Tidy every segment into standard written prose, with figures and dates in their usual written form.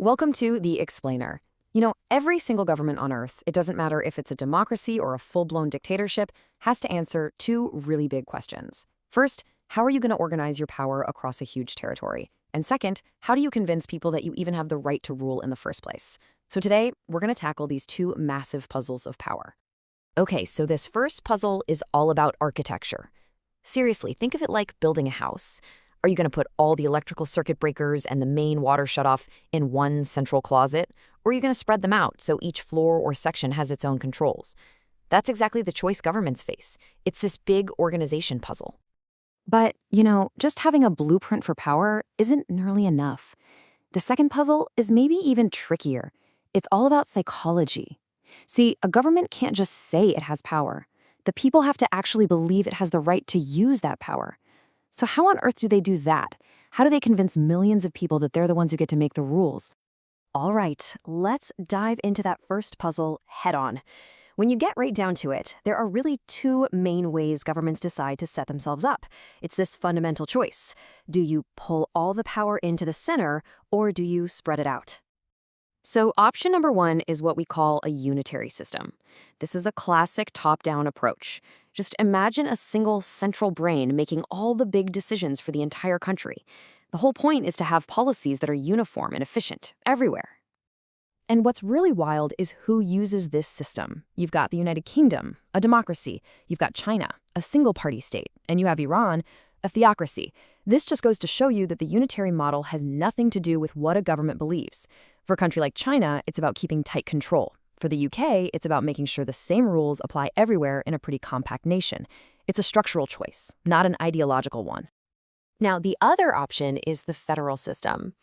Welcome to The Explainer. Every single government on Earth, it doesn't matter if it's a democracy or a full-blown dictatorship, has to answer two really big questions. First, how are you going to organize your power across a huge territory? And second, how do you convince people that you even have the right to rule in the first place? So today, we're going to tackle these two massive puzzles of power. Okay, so this first puzzle is all about architecture. Seriously, think of it like building a house. Are you going to put all the electrical circuit breakers and the main water shutoff in one central closet? Or are you going to spread them out so each floor or section has its own controls? That's exactly the choice governments face. It's this big organization puzzle. But, just having a blueprint for power isn't nearly enough. The second puzzle is maybe even trickier. It's all about psychology. See, a government can't just say it has power. The people have to actually believe it has the right to use that power. So how on earth do they do that? How do they convince millions of people that they're the ones who get to make the rules? All right, let's dive into that first puzzle head on. When you get right down to it, there are really two main ways governments decide to set themselves up. It's this fundamental choice. Do you pull all the power into the center, or do you spread it out? So option number one is what we call a unitary system. This is a classic top-down approach. Just imagine a single central brain making all the big decisions for the entire country. The whole point is to have policies that are uniform and efficient everywhere. And what's really wild is who uses this system. You've got the United Kingdom, a democracy. You've got China, a single-party state. And you have Iran, a theocracy. This just goes to show you that the unitary model has nothing to do with what a government believes. For a country like China, it's about keeping tight control. For the UK, it's about making sure the same rules apply everywhere in a pretty compact nation. It's a structural choice, not an ideological one. Now, the other option is the federal system.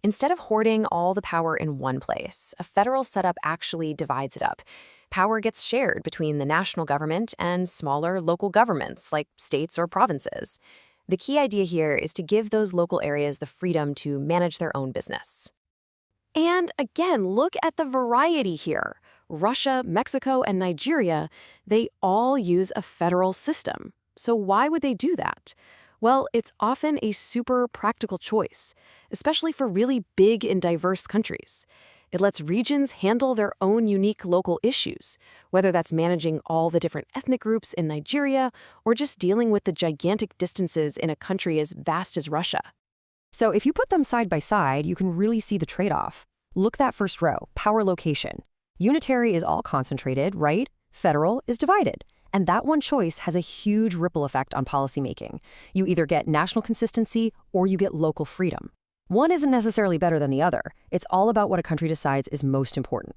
Instead of hoarding all the power in one place, a federal setup actually divides it up. Power gets shared between the national government and smaller local governments, like states or provinces. The key idea here is to give those local areas the freedom to manage their own business. And again, look at the variety here. Russia, Mexico, and Nigeria, they all use a federal system. So why would they do that? Well, it's often a super practical choice, especially for really big and diverse countries. It lets regions handle their own unique local issues, whether that's managing all the different ethnic groups in Nigeria or just dealing with the gigantic distances in a country as vast as Russia. So if you put them side by side, you can really see the trade-off. Look that first row, power location. Unitary is all concentrated, right? Federal is divided. And that one choice has a huge ripple effect on policymaking. You either get national consistency or you get local freedom. One isn't necessarily better than the other. It's all about what a country decides is most important.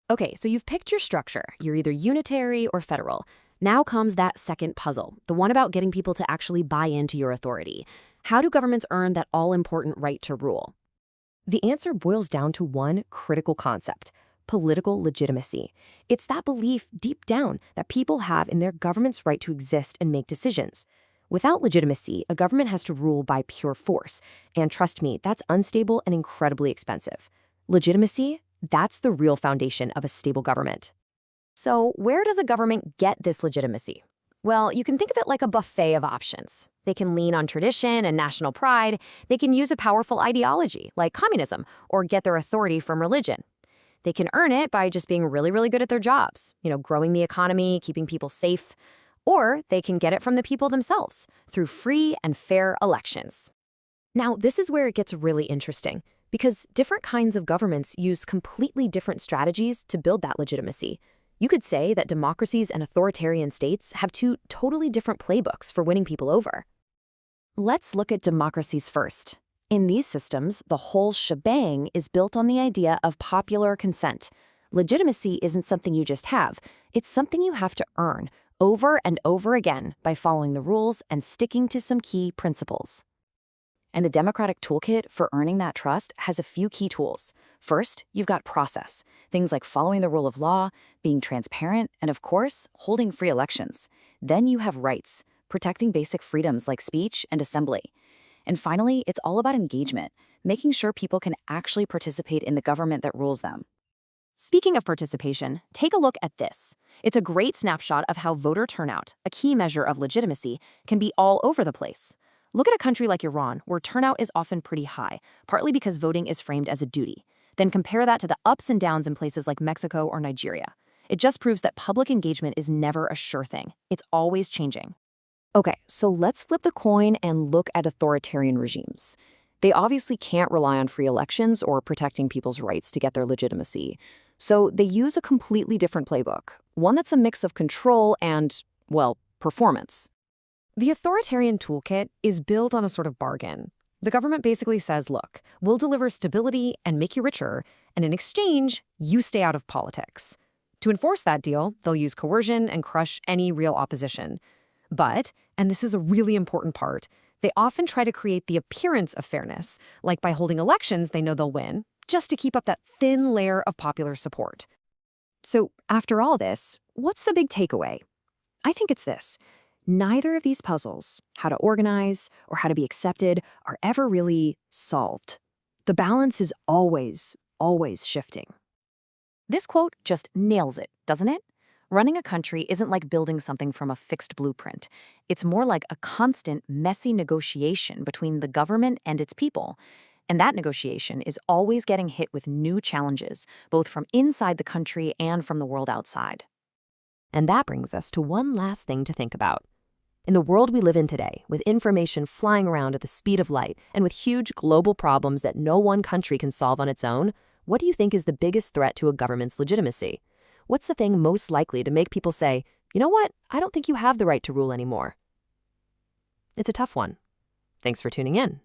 Okay, so you've picked your structure. You're either unitary or federal. Now comes that second puzzle, the one about getting people to actually buy into your authority. How do governments earn that all-important right to rule? The answer boils down to one critical concept: political legitimacy. It's that belief deep down that people have in their government's right to exist and make decisions. Without legitimacy, a government has to rule by pure force. And trust me, that's unstable and incredibly expensive. Legitimacy, that's the real foundation of a stable government. So where does a government get this legitimacy? Well, you can think of it like a buffet of options. They can lean on tradition and national pride. They can use a powerful ideology, like communism, or get their authority from religion. They can earn it by just being really, really good at their jobs, growing the economy, keeping people safe. Or they can get it from the people themselves, through free and fair elections. Now, this is where it gets really interesting, because different kinds of governments use completely different strategies to build that legitimacy. You could say that democracies and authoritarian states have two totally different playbooks for winning people over. Let's look at democracies first. In these systems, the whole shebang is built on the idea of popular consent. Legitimacy isn't something you just have. It's something you have to earn over and over again by following the rules and sticking to some key principles. And the democratic toolkit for earning that trust has a few key tools. First, you've got process, things like following the rule of law, being transparent, and of course, holding free elections. Then you have rights, protecting basic freedoms like speech and assembly. And finally, it's all about engagement, making sure people can actually participate in the government that rules them. Speaking of participation, take a look at this. It's a great snapshot of how voter turnout, a key measure of legitimacy, can be all over the place. Look at a country like Iran, where turnout is often pretty high, partly because voting is framed as a duty. Then compare that to the ups and downs in places like Mexico or Nigeria. It just proves that public engagement is never a sure thing. It's always changing. Okay, so let's flip the coin and look at authoritarian regimes. They obviously can't rely on free elections or protecting people's rights to get their legitimacy. So they use a completely different playbook, one that's a mix of control and, well, performance. The authoritarian toolkit is built on a sort of bargain. The government basically says, look, we'll deliver stability and make you richer, and in exchange, you stay out of politics. To enforce that deal, they'll use coercion and crush any real opposition. But, and this is a really important part, they often try to create the appearance of fairness, like by holding elections they know they'll win, just to keep up that thin layer of popular support. So after all this, what's the big takeaway? I think it's this. Neither of these puzzles, how to organize or how to be accepted, are ever really solved. The balance is always, always shifting. This quote just nails it, doesn't it? Running a country isn't like building something from a fixed blueprint. It's more like a constant, messy negotiation between the government and its people. And that negotiation is always getting hit with new challenges, both from inside the country and from the world outside. And that brings us to one last thing to think about. In the world we live in today, with information flying around at the speed of light and with huge global problems that no one country can solve on its own, what do you think is the biggest threat to a government's legitimacy? What's the thing most likely to make people say, you know what, I don't think you have the right to rule anymore? It's a tough one. Thanks for tuning in.